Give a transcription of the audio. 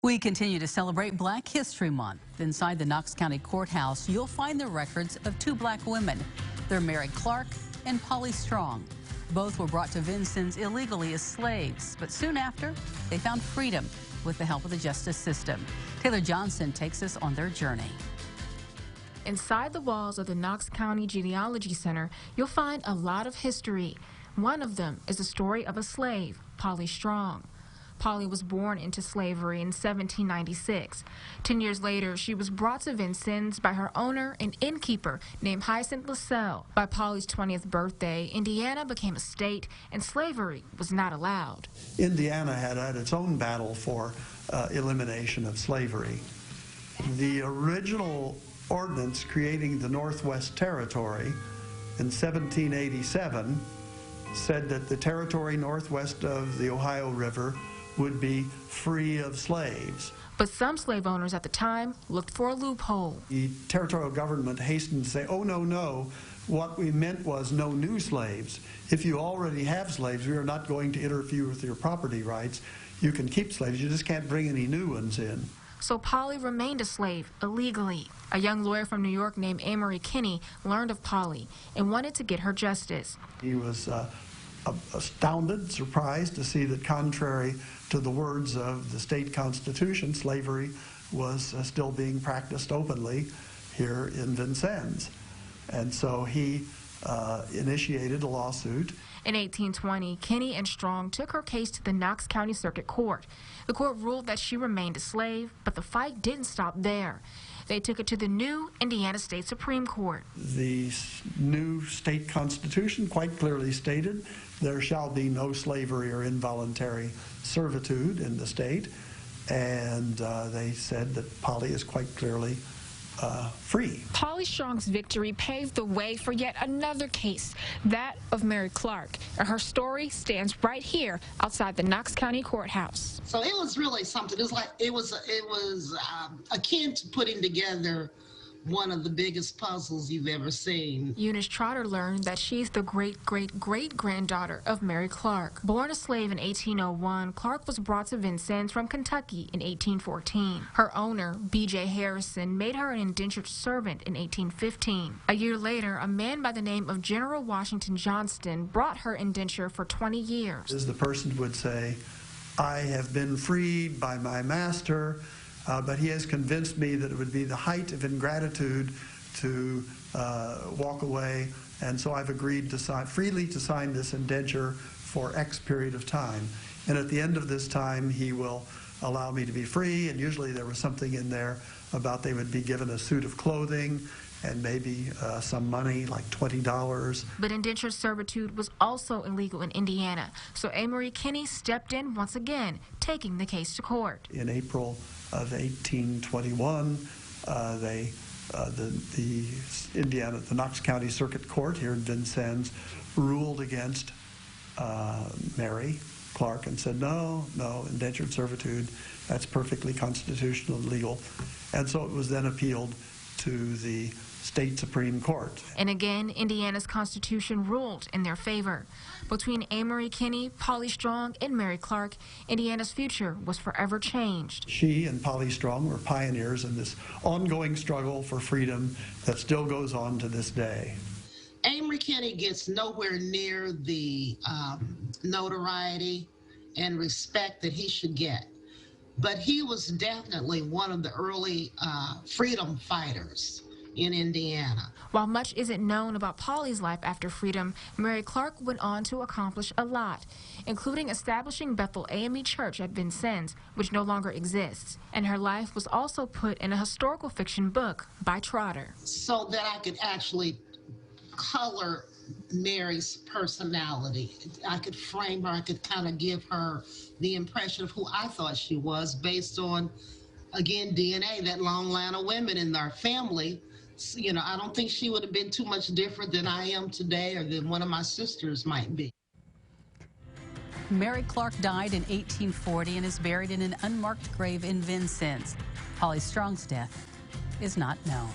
We continue to celebrate Black History Month. Inside the Knox County Courthouse, you'll find the records of two black women. They're Mary Clark and Polly Strong. Both were brought to Vincennes illegally as slaves, but soon after, they found freedom with the help of the justice system. Taylor Johnson takes us on their journey. Inside the walls of the Knox County Genealogy Center, you'll find a lot of history. One of them is the story of a slave, Polly Strong. Polly was born into slavery in 1796. 10 years later, she was brought to Vincennes by her owner, an innkeeper named Hyacinth LaSalle. By Polly's 20th birthday, Indiana became a state, and slavery was not allowed. Indiana had its own battle for elimination of slavery. The original ordinance creating the Northwest Territory in 1787 said that the territory northwest of the Ohio River would be free of slaves. But some slave owners at the time looked for a loophole. The territorial government hastened to say, oh, no, what we meant was no new slaves. If you already have slaves, we are not going to interfere with your property rights. You can keep slaves, you just can't bring any new ones in. So Polly remained a slave illegally. A young lawyer from New York named Amory Kinney learned of Polly and wanted to get her justice. He was astounded, surprised to see that contrary to the words of the state constitution, slavery was still being practiced openly here in Vincennes. And so he initiated a lawsuit. In 1820, Kinney and Strong took her case to the Knox County Circuit Court. The court ruled that she remained a slave, but the fight didn't stop there. They took it to the new Indiana State Supreme Court. The new state constitution quite clearly stated there shall be no slavery or involuntary servitude in the state, and they said that Polly is quite clearly free. Polly Strong's victory paved the way for yet another case, that of Mary Clark, and her story stands right here outside the Knox County Courthouse. So it was really something. It was akin to putting together one of the biggest puzzles you've ever seen. Eunice Trotter learned that she's the great-great-great-granddaughter of Mary Clark. Born a slave in 1801, Clark was brought to Vincennes from Kentucky in 1814. Her owner, B.J. Harrison, made her an indentured servant in 1815. A year later, a man by the name of General Washington Johnston brought her indenture for 20 years. As the person would say, I have been freed by my master, but he has convinced me that it would be the height of ingratitude to walk away, and so I've agreed to freely to sign this indenture for X period of time. And at the end of this time, he will allow me to be free, and usually there was something in there about they would be given a suit of clothing and maybe some money, like $20. But indentured servitude was also illegal in Indiana, so Amory Kinney stepped in once again, taking the case to court. In April of 1821, the Knox County Circuit Court here in Vincennes ruled against Mary Clark and said, no, indentured servitude, that's perfectly constitutional and legal. And so it was then appealed to the state Supreme Court. And again, Indiana's Constitution ruled in their favor. Between Amory Kinney, Polly Strong, and Mary Clark, Indiana's future was forever changed. She and Polly Strong were pioneers in this ongoing struggle for freedom that still goes on to this day. Amory Kinney gets nowhere near the notoriety and respect that he should get. But he was definitely one of the early freedom fighters in Indiana. While much isn't known about Polly's life after freedom, Mary Clark went on to accomplish a lot, including establishing Bethel AME Church at Vincennes, which no longer exists. And her life was also put in a historical fiction book by Trotter. So that I could actually color Mary's personality. I could frame her, I could kind of give her the impression of who I thought she was based on, again, DNA, that long line of women in our family. You know, I don't think she would have been too much different than I am today or than one of my sisters might be. Mary Clark died in 1840 and is buried in an unmarked grave in Vincennes. Polly Strong's death is not known.